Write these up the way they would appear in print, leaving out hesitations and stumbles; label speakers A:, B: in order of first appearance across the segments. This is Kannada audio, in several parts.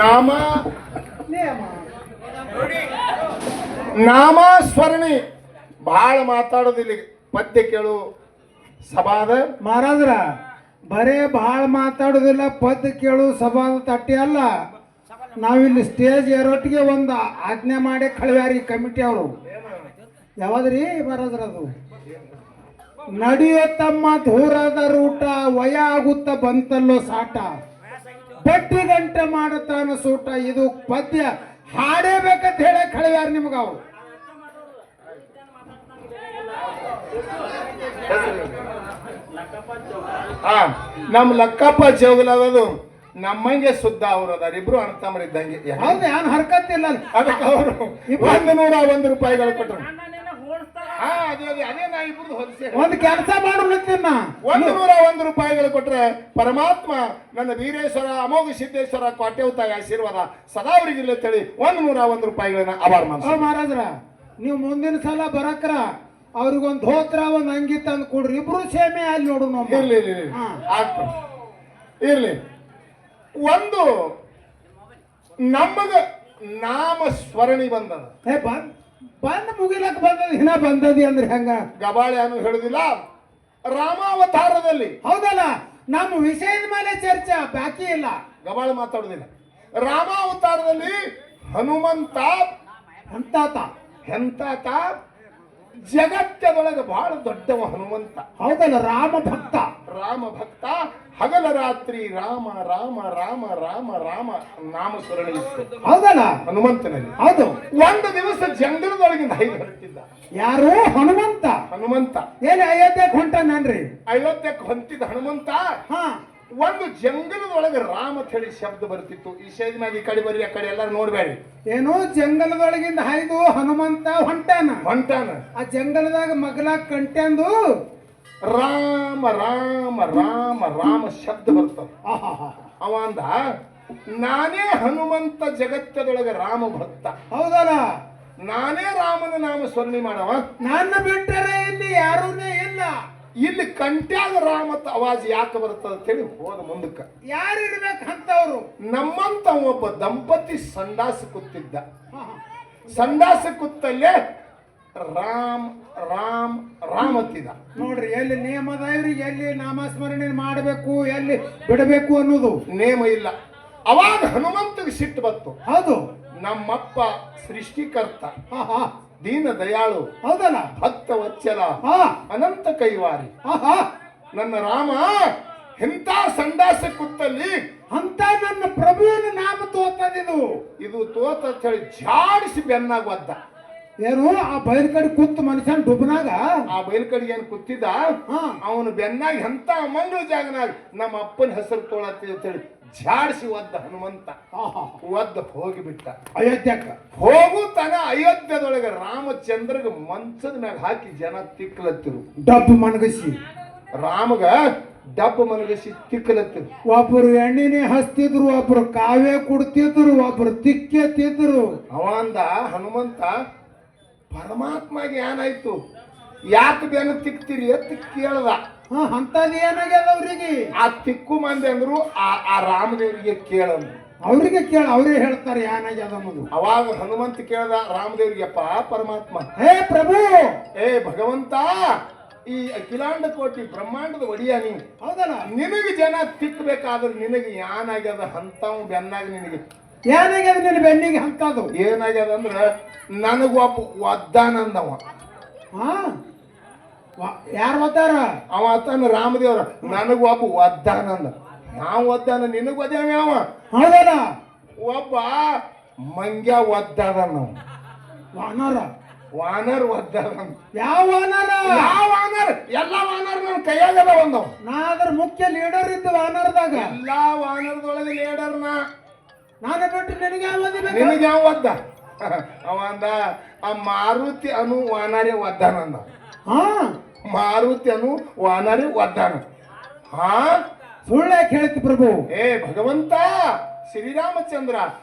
A: ನಾಮ ನಾಮ ಸ್ಮರಣಿ ಬಹಳ ಮಾತಾಡೋದಿಲ್ಲ. ಪದ್ಯ ಕೇಳು ಸಭಾದ
B: ಮಹಾರಾಜ್ರ ಬರೇ ಭಾಳ ಮಾತಾಡೋದಿಲ್ಲ, ಪದ್ಯ ಕೇಳು ಸಭಾದ ತಟ್ಟಿ ಅಲ್ಲ. ನಾವಿಲ್ಲಿ ಸ್ಟೇಜ್ ಏರೋಟಿಗೆ ಒಂದು ಆಜ್ಞೆ ಮಾಡಿ ಕಳ್ವ್ಯಾರಿ ಕಮಿಟಿ ಅವರು. ಯಾವ್ದ್ರಿ ಮಹಾರಾಜ್ರ ಅದು? ನಡೆಯೋ ತಮ್ಮ ದೂರದ ರೂಟ, ವಯ ಆಗುತ್ತ ಬಂತಲ್ಲೋ ಸಾಟ, ಬಟ್ಟಿ ಗಂಟೆ ಮಾಡತಾನ ಸೂಟ. ಇದು ಪದ್ಯ ಹಾಡೇಬೇಕಂತ ಹೇಳಿ ಕಳ್ವ್ಯಾರ ನಿಮ್ಗ ಅವ್ರು.
A: ನಮ್ ಲಕ್ಕಪ್ಪ ಜೋಗಲದು ನಮ್ಮಂಗೆ ಸುದ್ದ ಅವ್ರು ಅದಾರ. ಇಬ್ರು ಅಣ್ತಮ್ಮರಿದ್ದಂಗೆ.
B: ಹೌದು, ಏನ್ ಹರ್ಕತ್ತಿಲ್ಲ.
A: ಅದಕ್ಕೆ ಅವರು 101 ರೂಪಾಯಿಗಳು ಕೊಟ್ಟರು.
B: ಒಂದು ಕೆಲಸ ಮಾಡೋಣ,
A: 101 ರೂಪಾಯಿಗಳು ಕೊಟ್ರೆ ಪರಮಾತ್ಮ ನನ್ನ ವೀರೇಶ್ವರ ಅಮೋಘ ಸಿದ್ದೇಶ್ವರ ಕೋಟ್ಯವತಾಯ ಆಶೀರ್ವಾದ ಸದಾ ಅವರಿಗಿಲ್ಲ ಅಂತೇಳಿ 101 ರೂಪಾಯಿಗಳನ್ನ ಆಭಾರ ಮಾಡ್ತಾರೆ.
B: ಮಹಾರಾಜ್ರ ನೀವು ಮುಂದಿನ ಸಲ ಬರಕ್ರ ಅವ್ರಿಗೊಂದು ಧೋತ್ರ ಒಂದು ಅಂಗಿ ತಂದು ಕೊಡ್ರಿ. ಇಬ್ರು ಸೇಮೆ ಅಲ್ಲಿ ನೋಡು.
A: ಇರ್ಲಿ ಒಂದು ನಮಗ ನಾಮ ಸ್ಮರಣಿ ಬಂದದ.
B: ಬಂದ್ ಮುಗಿಲಕ್ ಬಂದದ, ಹಿನ ಬಂದದಿ ಅಂದ್ರೆ ಹೆಂಗ?
A: ಗಬಾಳೆ ಅನ್ನು ಹೇಳುದಿಲ್ಲ. ರಾಮಾವತಾರದಲ್ಲಿ
B: ಹೌದಲ್ಲ, ನಮ್ಮ ವಿಷಯದ ಮೇಲೆ ಚರ್ಚೆ ಬಾಕಿ ಇಲ್ಲ.
A: ಗಬಾಳೆ ಮಾತಾಡುದಿಲ್ಲ. ರಾಮಾವತಾರದಲ್ಲಿ ಹನುಮಂತ ಎಂತಾತ ಜಗತ್ತದೊಳಗೆ ಬಹಳ ದೊಡ್ಡವ ಹನುಮಂತ.
B: ಹೌದಲ್ಲ, ರಾಮ ಭಕ್ತ.
A: ಹಗಲ ರಾತ್ರಿ ರಾಮ ರಾಮ ರಾಮ ರಾಮ ರಾಮ ನಾಮ ಸ್ಮರಣೆ ಇತ್ತು.
B: ಹೌದಲ್ಲ
A: ಹನುಮಂತನಲ್ಲಿ.
B: ಹೌದು.
A: ಒಂದು ದಿವಸ ಜಂಗಲದೊಳಗಿಂದ ಹೈದು ಹೊರಟಿದ್ದ.
B: ಯಾರು? ಹನುಮಂತ.
A: ಎಲ್ಲಿ
B: ಅಯೋಧ್ಯಕ್ಕೆ ಹೊಂಟಾನನ್ರಿ?
A: ಅಯೋಧ್ಯಕ್ಕೆ ಹೊಂಟಿದ್ದ ಹನುಮಂತ. ಒಂದು ಜಂಗಲದೊಳಗೆ ರಾಮ ಅಂತ ಹೇಳಿ ಶಬ್ದ ಬರ್ತಿತ್ತು. ಈ ಶೈದ್ ಮ್ಯಾಗ ಈ ಕಡೆ ಬರ್ರಿ, ಆ ಕಡೆ ಎಲ್ಲಾರು ನೋಡ್ಬೇಡಿ.
B: ಏನು ಜಂಗಲದೊಳಗಿಂದ ಹೈದು ಹನುಮಂತ ಹೊಂಟಾನ. ಆ ಜಂಗಲದಾಗ ಮಗಲಾಗ ಕಂಟ್ಯಾಂದು
A: ರಾಮ ರಾಮ ರಾಮ ರಾಮ ಶಬ್ದ ಬರ್ತದ. ಅವ ಅಂದ, ನಾನೇ ಹನುಮಂತ ಜಗತ್ತದೊಳಗೆ ರಾಮ ಭಕ್ತ.
B: ಹೌದಲ್ಲ,
A: ನಾನೇ ರಾಮನ ನಾಮ ಸ್ಮರಣೆ ಮಾಡವ.
B: ನನ್ನ ಬಿಟ್ಟರೆ ಇಲ್ಲಿ ಯಾರೂನೇ ಇಲ್ಲ.
A: ಇಲ್ಲಿ ಕಂಟ್ಯಾಗ ರಾಮತ್ ಅವಾಜ್ ಯಾಕೆ ಬರ್ತದ ಅಂತ ಹೇಳಿ ಹೋದ ಮುಂದಕ್ಕ.
B: ಯಾರಿರ್ಬೇಕಂತವ್ರು?
A: ನಮ್ಮಂತ ಒಬ್ಬ ದಂಪತಿ ಸಂಡಾಸ ಕೂತಿದ್ದ. ಸಂಡಾಸ ಕೂತಲ್ಲೇ ರಾಮ್ ರಾಮ್ ರಾಮ್ ಅಂತಿದ್ದ.
B: ನೋಡ್ರಿ, ಎಲ್ಲಿ ನೇಮದ ಇವ್ರಿಗೆ ಎಲ್ಲಿ ನಾಮಸ್ಮರಣೆ ಮಾಡಬೇಕು, ಎಲ್ಲಿ ಬಿಡಬೇಕು ಅನ್ನೋದು
A: ನೇಮ ಇಲ್ಲ. ಅವಾಗ ಹನುಮಂತಗೆ ಸಿಟ್ಟು ಬಂತು.
B: ಹೌದು,
A: ನಮ್ಮಪ್ಪ ಸೃಷ್ಟಿಕರ್ತ, ದೀನ ದಯಾಳು,
B: ಹೌದಲ್ಲ,
A: ಭಕ್ತ ವತ್ಸಲ, ಅನಂತ ಕೈವಾರಿ ನನ್ನ ರಾಮ ಎಂತ ಸಂಡಾಸ ಕೂತಲ್ಲಿ
B: ಅಂತ ನನ್ನ ಪ್ರಭುವಿನ ನಾಮ ತೋತದಿದು.
A: ಇದು ತೋತ ಅಂತ ಹೇಳಿ ಜಾಡಿಸಿ ಬೆನ್ನಾಗ ಒದ್ದ.
B: ಏನು ಆ ಬಯಲ್ ಕಡೆ ಕೂತ್ ಮನುಷ್ಯನ್ ಡುಬ್ನಾಗ,
A: ಆ ಬಯಲ್ ಕಡೆಗೆ ಏನ್ ಕೂತಿದ್ದ ಅವನು ಬೆನ್ನಾಗ ಎಂತ ಮಂಗಳ ಜಾಗನಾಗ ನಮ್ಮ ಅಪ್ಪನ ಹೆಸರು ತೋಳತ್ತಿ ಅಂತ ಹೇಳಿ ಜಾಡಿಸಿ ಒದ್ದ ಹನುಮಂತ. ಒದ್ದ ಹೋಗಿಬಿಟ್ಟ
B: ಅಯೋಧ್ಯಕ್ಕ.
A: ಹೋಗುತ್ತಾನ ಅಯೋಧ್ಯದೊಳಗೆ ರಾಮಚಂದ್ರಗ ಮಂಚದ ಮ್ಯಾಗ ಹಾಕಿ ಜನ ತಿಕ್ಕಲತ್ತಿರು.
B: ಡಬ್ಬು ಮನಗಸಿ
A: ರಾಮಗ ಡಬ್ಬು ಮನಗಸಿ ತಿಕ್ಕಲತ್ತಿರು.
B: ಒಬ್ಬರು ಎಣ್ಣಿನೇ ಹಚ್ತಿದ್ರು, ಒಬ್ರು ಕಾವೇ ಕುಡ್ತಿದ್ರು, ಒಬ್ರು ತಿಕ್ಕೆತ್ತಿದ್ರು.
A: ಅವಂದ ಹನುಮಂತ, ಪರಮಾತ್ಮಗೆ ಏನಾಯ್ತು, ಯಾಕೆ ಬೆನ್ನ ತಿಕ್ತೀರಿ ಅಂತ ಕೇಳ್ದ.
B: ಅಂತದ್ ಏನಾಗ್ಯದ ಅವ್ರಿಗೆ?
A: ಆ ತಿಕ್ಕು ಮಂದಿ ಅಂದ್ರು ಆ ರಾಮದೇವರಿಗೆ ಕೇಳಂದ್ರು.
B: ಅವ್ರಿಗೆ ಕೇಳ, ಅವರೇ ಹೇಳ್ತಾರೆ ಏನಾಗ್ಯದ ಅನ್ನೋದು.
A: ಅವಾಗ ಹನುಮಂತ ಕೇಳ್ದ ರಾಮದೇವರಿಗೆ, ಅಪ್ಪ ಪರಮಾತ್ಮ,
B: ಹೇ ಪ್ರಭು,
A: ಏ ಭಗವಂತ, ಈ ಅಖಿಲಾಂಡ ಕೋಟಿ ಬ್ರಹ್ಮಾಂಡದ ಒಡಿಯ ನೀ,
B: ಹೌದಲ್ಲ,
A: ನಿನಗೆ ಜನ ತಿಕ್ಕಬೇಕಾದ್ರೆ ನಿನಗೆ ಏನಾಗ್ಯದ ಅಂತವ್ ಬೆನ್ನಾಗ ನಿನಗೆ
B: ಏನಾಗ್ಯದ? ನಿನ್ನ ಬೆನ್ನಿಗೆ ಅಂತದು
A: ಏನಾಗ್ಯದ ಅಂದ್ರ ನನಗೊಬ್ಬ ಒದ್ದಾನಂದವ.
B: ಯಾರು ಒದ್ದಾರ?
A: ಅವ ಅತ್ತಾನ ರಾಮದೇವ್ರ. ನನಗೊಬ್ಬ ಒದ್ದಾನಂದ. ನಾವು ಒದ್ದಾನ, ನಿನಗ್ ಒದ್ದಾವ ಯಾವ?
B: ಹೌದಲ್ಲ,
A: ಒಬ್ಬ ಮಂಗ್ಯ ಒದ್ದಾದ. ನಾವು ವಾನರ್ ಒದ್ದಾದ.
B: ಯಾವ ವಾನರ?
A: ಎಲ್ಲಾ ವಾನರ್ ನನ್ನ ಕೈಯಾಗದ ಒಂದವ.
B: ನಾ ಅದ್ರ ಮುಖ್ಯ ಲೀಡರ್ ಇದ್ದ ವಾನರದಾಗ.
A: ಎಲ್ಲಾ ವಾನರದೊಳಗೆ ಲೀಡರ್
B: ನಾನು ಬಿಟ್ಟು ನಿನಗೆ
A: ನಿನಗೆ ಯಾವ ಒದ್ದ? ಅವ ಅಂದ, ಆ ಮಾರುತಿ ಅನು ವಾನರೇ ಒದ್ದಾನಂದ. ಮಾರುತಿ ಅನು ವಾನರೇ ಒದ್ದಾನ.
B: ಸುಳ್ಳ್ಯಾಕೆ ಹೇಳ್ತಿ ಪ್ರಭು?
A: ಏ ಭಗವಂತ ಶ್ರೀರಾಮಚಂದ್ರ,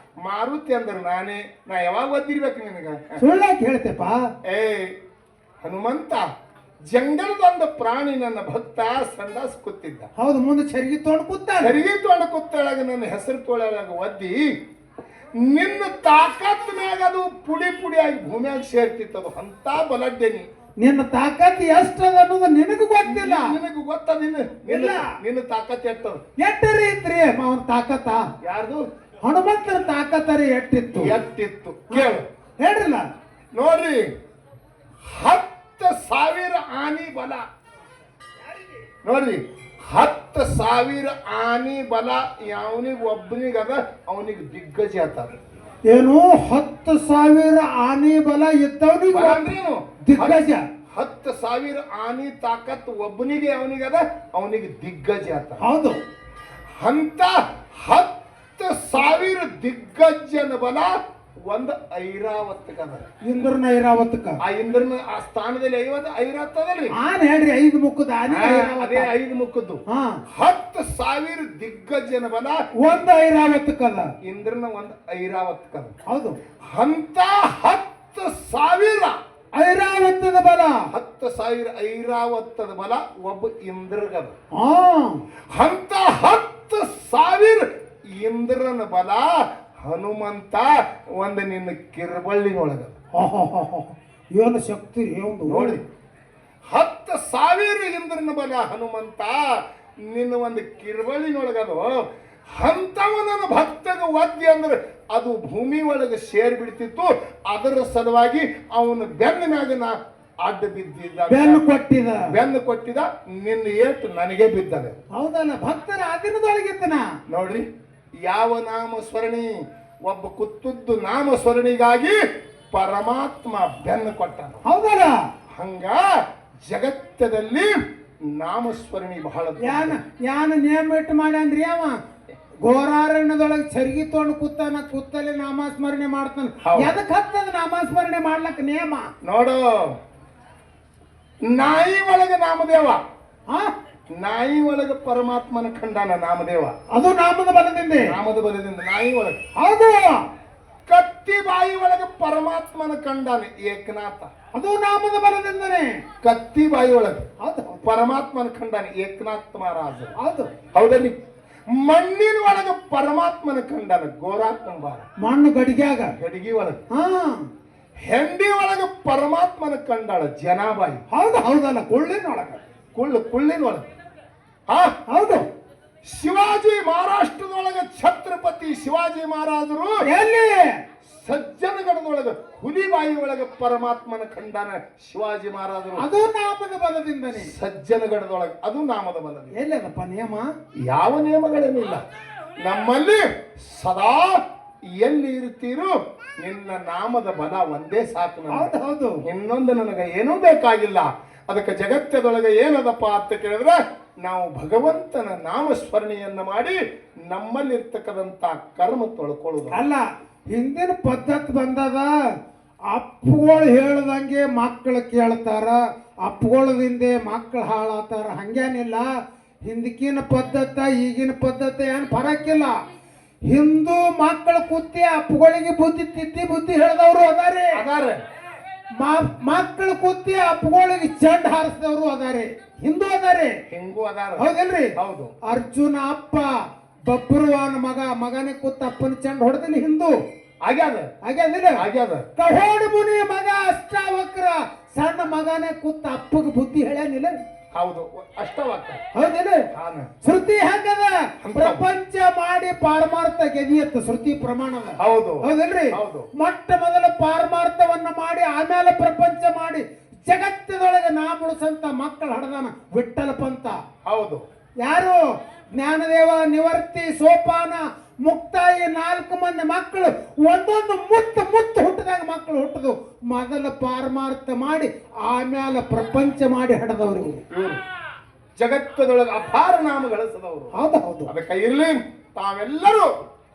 A: ಮಾರುತಿ ಅಂದ್ರ ನಾನೇ. ನಾ ಯಾವಾಗ ಒದ್ದಿರ್ಬೇಕು ನಿನಗ?
B: ಸುಳ್ಳ್ಯಾಕೆ ಹೇಳ್ತೇಪ?
A: ಏ ಹನುಮಂತ, ಜಂಗಲದೊಂದು ಪ್ರಾಣಿ ನನ್ನ ಭಕ್ತ ಸಂಡಾಸ್ ಕೂತಿದ್ದ.
B: ಹೌದು, ಮುಂದೆ ಚರಿಗೆ ತೊಗೊಂಡು ಕೂತ.
A: ಚರಿಗೆ ತೊಗೊಂಡು ಕೂತಾಳಾಗ ನನ್ನ ಹೆಸರು ತೊಳಗ ಒದ್ದಿ ನಿನ್ನ ತಾಕತ್ ಮ್ಯಾಗ ಅದು ಪುಡಿ ಪುಡಿಯಾಗಿ ಭೂಮಿಯಾಗ ಸೇರ್ತಿತ್ತದು ಅಂತ ಬಲಡ್ಡೇನಿ.
B: ನಿನ್ನ ತಾಕತ್ ಎಷ್ಟದ ಅನ್ನೋದು ನಿನಗೂ ಗೊತ್ತಿಲ್ಲ.
A: ನಿನಗೆ ಗೊತ್ತ ನಿನ್ನ ತಾಕತ್ ಎಟ್ಟದ
B: ಎಟ್ಟರಿ ಇತ್ರಿ ಅವನ ತಾಕತ್ತ?
A: ಯಾರ್ದು?
B: ಹನುಮಂತನ ತಾಕತ್ತರಿ ಎಟ್ಟಿತ್ತು
A: ಕೇಳು
B: ಹೇಳ್ರಲ್ಲ.
A: ನೋಡ್ರಿ, 10,000 ಆನಿ ಬಲ. ನೋಡ್ರಿ, 10,000 ಆನಿ ಬಲ ಯಾವನಿಗೆ ಒಬ್ಬನಿಗದ ಅವನಿಗೆ ದಿಗ್ಗಜ ಆತಾರ.
B: ಏನು 10,000 ಆನೆ ಬಲ ಇದ್ದವನಿಗೆ
A: ಅಂದ್ರೇನು
B: ದಿಗ್ಗಜ?
A: 10,000 ಆನಿ ತಾಕತ್ ಒಬ್ಬನಿಗೆ ಅವನಿಗದ ಅವನಿಗೆ ದಿಗ್ಗಜ ಆತ.
B: ಹೌದು.
A: ಅಂತ 10,000 ದಿಗ್ಗಜನ ಬಲ ಒಂದು ಐರಾವತ್ತಕ್ಕದ.
B: ಇಂದ್ರನ ಐರಾವತಕ್ಕ.
A: ಆ ಇಂದ್ರನ ಆ ಸ್ಥಾನದಲ್ಲಿ ಐರಾವತ್ ಅದಲ್ರಿ.
B: ಆನೆ ಹೇಳ್ರಿ, 5 ಮುಖದ ಆನೆ.
A: ಅದೇ 5 ಮುಖದ್ದು. 10,000 ದಿಗ್ಗಜನ ಬಲ
B: ಒಂದು ಐರಾವತಕ್ಕದ.
A: ಇಂದ್ರನ ಒಂದು ಐರಾವತ್ತಕ್ಕದ.
B: ಹೌದು.
A: ಅಂತ 10,000
B: ಐರಾವತದ ಬಲ,
A: 10,000 ಐರಾವತ್ತದ ಬಲ ಒಬ್ಬ ಇಂದ್ರಗದ. ಅಂತ 10,000 ಇಂದ್ರನ ಬಲ ಹನುಮಂತ ಒಂದು ನಿನ್ನ ಕಿರ್ಬಳ್ಳಿನೊಳಗ.
B: ಏನು ಶಕ್ತಿ
A: ನೋಡಿ, 10,000 ಇಂದ್ರನ ಬಲ ಹನುಮಂತ ನಿನ್ನ ಒಂದು ಕಿರ್ಬಳ್ಳಿನೊಳಗದು. ಅಂತವ ನನ್ನ ಭಕ್ತಗ ಒದ್ದಿ ಅಂದ್ರೆ ಅದು ಭೂಮಿ ಒಳಗೆ ಸೇರಿ ಬಿಡ್ತಿತ್ತು. ಅದರ ಸಲುವಾಗಿ ಅವನು ಬೆನ್ನ ಮ್ಯಾಗ ನಾ ಅಡ್ಡ ಬಿದ್ದಿದ್ದ, ಬೆನ್ನು ಕೊಟ್ಟಿದ. ನಿನ್ನ ಏಟು ನನಗೆ ಬಿದ್ದದೆ.
B: ಹೌದಲ್ಲ, ಭಕ್ತರ ಅದಿನದೊಳಗಿದ್ದನ.
A: ನೋಡ್ರಿ, ಯಾವ ನಾಮಸ್ಮರಣಿ, ಒಬ್ಬ ಕುತ್ತದ್ದು ನಾಮಸ್ಮರಣಿಗಾಗಿ ಪರಮಾತ್ಮ ಬೆನ್ನು ಕೊಟ್ಟನು.
B: ಹೌದಲ್ಲ,
A: ಹಂಗ ಜಗತ್ತದಲ್ಲಿ ನಾಮಸ್ಮರಣಿ ಬಹಳ.
B: ಯಾನ ನೇಮ ಇಟ್ಟು ಮಾಡ್ಯಾನ್ರಿ ಅವ. ಘೋರಾರಣ್ಯದೊಳಗೆ ಚರ್ಗಿ ತೊಗೊಂಡು ಕೂತಲ್ಲಿ ನಾಮಸ್ಮರಣೆ ಮಾಡ್ತಾನ. ಎದಕ್ ಹತ್ತದ ನಾಮಸ್ಮರಣೆ ಮಾಡ್ಲಕ್ಕ ನೇಮ?
A: ನೋಡು, ನಾಯಿ ಒಳಗ ನಾಮದೇವ, ನಾಯಿ ಒಳಗ ಪರಮಾತ್ಮನ ಖಂಡನ ನಾಮದೇವ.
B: ಅದು ನಾಮದ ಬಲದಿಂದ
A: ನಾಯಿ ಒಳಗ.
B: ಹೌದು.
A: ಕತ್ತಿ ಬಾಯಿ ಒಳಗ ಪರಮಾತ್ಮನ ಖಂಡನ ಏಕನಾಥ.
B: ಅದು ನಾಮದ ಬಲದಿಂದನೇ.
A: ಕತ್ತಿ ಬಾಯಿ ಒಳಗ
B: ಹೌದು
A: ಪರಮಾತ್ಮನ ಖಂಡನ ಏಕನಾಥ ಮಹಾರಾಜ.
B: ಹೌದು.
A: ಹೌದಲ್ಲಿ ಮಣ್ಣಿನ ಒಳಗ ಪರಮಾತ್ಮನ ಖಂಡನ ಗೋರಾತ್ಮಂಬಾರ.
B: ಮಣ್ಣು ಗಡಿಗ್ಯಾಗ
A: ಗಡಿಗೆ ಒಳಗ. ಹೆಂಡಿ ಒಳಗ ಪರಮಾತ್ಮನ ಕಂಡಾಳ ಜನಾಬಾಯಿ.
B: ಹೌದಲ್ಲ, ಕುಳ್ಳಿನೊಳಗ.
A: ಕುಳ್ಳಿನೊಳಗ.
B: ಹೌದು.
A: ಶಿವಾಜಿ ಮಹಾರಾಷ್ಟ್ರದೊಳಗ ಛತ್ರಪತಿ ಶಿವಾಜಿ ಮಹಾರಾಜರು
B: ಎಲ್ಲಿ?
A: ಸಜ್ಜನಗಢದೊಳಗ ಹುಲಿಬಾಯಿ ಒಳಗ ಪರಮಾತ್ಮನ ಖಂಡನ ಶಿವಾಜಿ ಮಹಾರಾಜರು.
B: ಅದು ನಾಮದ ಬಲದಿಂದನೇ.
A: ಸಜ್ಜನಗಢದೊಳಗ ಅದು ನಾಮದ ಬಲದಿಂದ.
B: ಎಲ್ಲದಪ್ಪ ನಿಯಮ?
A: ಯಾವ ನಿಯಮಗಳೇನಿಲ್ಲ ನಮ್ಮಲ್ಲಿ. ಸದಾ ಎಲ್ಲಿ ಇರ್ತೀರೋ ನಿನ್ನ ನಾಮದ ಬಲ ಒಂದೇ ಸಾಕು.
B: ಹೌದು.
A: ಇನ್ನೊಂದು ನನಗೆ ಏನೂ ಬೇಕಾಗಿಲ್ಲ. ಅದಕ್ಕೆ ಜಗತ್ತದೊಳಗೆ ಏನದಪ್ಪ ಅಂತ ಕೇಳಿದ್ರೆ ನಾವು ಭಗವಂತನ ನಾಮಸ್ಮರಣೆಯನ್ನ ಮಾಡಿ ನಮ್ಮಲ್ಲಿರ್ತಕ್ಕಂಥ ಕರ್ಮ ತೊಳ್ಕೊಳ್ಳೋದು
B: ಅಲ್ಲ. ಹಿಂದಿನ ಪದ್ಧತಿ ಬಂದದ. ಅಪ್ಪುಗಳು ಹೇಳ್ದಂಗೆ ಮಕ್ಕಳು ಕೇಳ್ತಾರ, ಅಪ್ಪುಗಳದಿಂದ ಮಕ್ಕಳು ಹಾಳಾತಾರ. ಹಂಗೇನಿಲ್ಲ. ಹಿಂದಕ್ಕಿನ ಪದ್ಧತಿ ಈಗಿನ ಪದ್ಧತಿ ಏನು ಫರಕ್ಕಿಲ್ಲ. ಹಿಂದೂ ಮಕ್ಕಳು ಕೂತಿ ಅಪ್ಪುಗಳಿಗೆ ಬುದ್ಧಿ ಹೇಳ್ದವ್ರು ಅದಾರೆ. ಮಕ್ಕಳು ಕೂತಿ ಅಪ್ಪುಗಳಿಗೆ ಚೆಂಡ್ ಹಾರಿಸಿದವರು ಅದಾರೆ. ಹಿಂದೂ ಅದಾರೆ,
A: ಹಿಂಗೂ ಅದಾರ.
B: ಹೌದಲ್ರಿ?
A: ಹೌದು.
B: ಅರ್ಜುನ ಅಪ್ಪ ಬಬ್ರುವಾನ ಮಗನೇ ಕೂತ ಅಪ್ಪನ ಚೆಂಡ್ ಹೊಡೆದಿಲ್ಲ ಹಿಂದೂ. ಆಗ್ಯಾದಿಲ್ಲ. ಕಹೋಡ ಮುನಿ ಮಗ ಅಷ್ಟಾವಕ್ರ ಸಣ್ಣ ಮಗನೇ ಕೂತ ಅಪ್ಪಗೆ ಬುದ್ಧಿ ಹೇಳ್ಯಾನಿಲ್ಲ.
A: ಹೌದು, ಅಷ್ಟವಕ್ರ.
B: ಹೌದಿಲ್ಲ? ಶ್ರುತಿ ಹೆಂಗದ? ಪ್ರಪಂಚ ಮಾಡಿ ಪಾರಮಾರ್ಥ ಗೆದಿಯತ್ತ ಶ್ರುತಿ ಪ್ರಮಾಣದ. ಹೌದಲ್ರಿ? ಮೊಟ್ಟ ಮೊದಲ ಪಾರಮಾರ್ಥವನ್ನ ಮಾಡಿ ಆಮೇಲೆ ಪ್ರಪಂಚ ಮಾಡಿ ಜಗತ್ತದೊಳಗೆ ನಾ ಮುಳಿಸಂತ ಮಕ್ಕಳು ಹಡದಾನ ವಿಠ್ಠಲ ಪಂತ.
A: ಹೌದು.
B: ಯಾರು? ಜ್ಞಾನದೇವ, ನಿವರ್ತಿ, ಸೋಪಾನ, ಮುಕ್ತಾಯಿ 4 ಮಂದಿ ಮಕ್ಕಳು. ಒಂದೊಂದು ಮುತ್ತು ಹುಟ್ಟಿದಾಗ ಮಕ್ಕಳು ಹುಟ್ಟದು. ಮೊದಲ ಪಾರಮಾರ್ಥ ಮಾಡಿ ಆಮೇಲೆ ಪ್ರಪಂಚ ಮಾಡಿ ಹಡದವರು
A: ಜಗತ್ತದೊಳಗೆ ಅಪಾರ ನಾಮ ಗಳಿಸದವರು.
B: ಹೌದು.
A: ಅದಕ್ಕೆ ಇರ್ಲಿ ತಾವೆಲ್ಲರೂ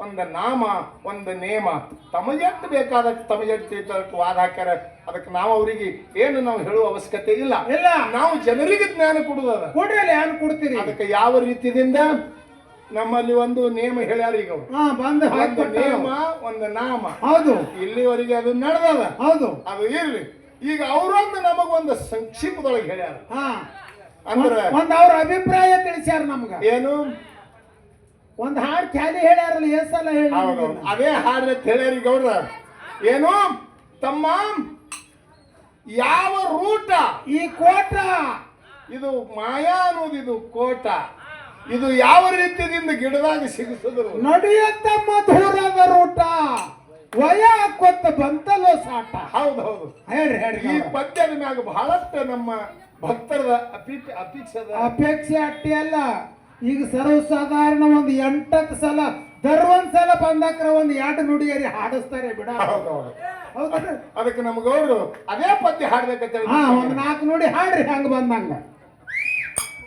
A: ಒಂದು ನಾಮ ಒಂದು ನೇಮ ತಮಗೆಟ್ಟು ಬೇಕಾದಷ್ಟು ತಮಗೆಟ್ಟು ವಾದ ಹಾಕ್ಯಾರ. ಅದಕ್ಕೆ ನಾವು ಅವರಿಗೆ ಏನು ನಾವು ಹೇಳುವ ಅವಶ್ಯಕತೆ ಇಲ್ಲ. ನಾವು ಜನರಿಗೆ ಜ್ಞಾನ ಕೊಡುವುದ.
B: ಕೊಡ್ರಿ, ಏನು ಕೊಡ್ತೀರಿ?
A: ಅದಕ್ಕೆ ಯಾವ ರೀತಿಯಿಂದ ನಮ್ಮಲ್ಲಿ ಒಂದು ನೇಮ ಹೇಳ್ಯಾರ. ಈಗ ಒಂದು ನೇಮ ಒಂದು ನಾಮ.
B: ಹೌದು.
A: ಇಲ್ಲಿವರೆಗೆ ಅದು ನಡೆದದ.
B: ಹೌದು.
A: ಅದು ಇರ್ಲಿ. ಈಗ ಅವರೊಂದು ನಮಗೊಂದು ಸಂಕ್ಷಿಪ್ತದೊಳಗೆ ಹೇಳ್ಯಾರ. ಅಂದ್ರೆ
B: ಅವ್ರ ಅಭಿಪ್ರಾಯ ತಿಳಿಸ್ಯಾರ ನಮ್ಗ.
A: ಏನು?
B: ಒಂದ್ ಹಾಡು ಖ್ಯಾಲಿ ಹೇಳ್ಯಾರಲ್ಲ ಎಷ್ಟಲ್ಲ ಹೇಳಿ
A: ಹೌದೌದು ಅದೇ ಹಾಡ್ರಿ ಅಂತ ಹೇಳ್ಯಾರಿ ಗೌಡ್ರ. ಏನು ತಮ್ಮ ಯಾವ ರೂಟ
B: ಈ ಕೋಟ
A: ಇದು ಮಾಯಾ ಅನ್ನೋದು ಇದು ಕೋಟ ಇದು ಯಾವ ರೀತಿಯಿಂದ ಗಿಡದಾಗ ಸಿಗಿಸಿದ್ರು
B: ನಡೆಯುತ್ತ ಮಧುರದ ರೂಟ ವಯ ಹಾಕೋತ ಬಂತಲ್ಲೋ ಸಾಟ.
A: ಹೌದೌದು
B: ಹೇಳ್ರಿ ಹೇಳ್ರಿ
A: ಈ ಪದ್ಯದ ಮ್ಯಾಗ ಬಹಳಷ್ಟು ನಮ್ಮ ಭಕ್ತರದ ಅಪೇಕ್ಷದ
B: ಅಪೇಕ್ಷೆ ಅಟ್ಟಿ ಅಲ್ಲ. ಈಗ ಸರ್ವಸಾಧಾರಣ ಒಂದು 8 ಸಲ ಒಂದ್ ಸಲ ಬಂದಾಕ್ರ ಒಂದ್ 2 ನುಡಿಯರಿ ಹಾಡಿಸ್ತಾರೆ ಬಿಡ.
A: ಹೌದೌದು
B: ಹೌದಾ?
A: ಅದಕ್ಕೆ ನಮ್ಗವ್ರು ಅದೇ ಪದ್ಯ ಹಾಡ್ಬೇಕಂತ
B: ಹಾ ಒಂದ್ 4 ನುಡಿ ಹಾಡ್ರಿ ಹಂಗ ಬಂದಂಗ.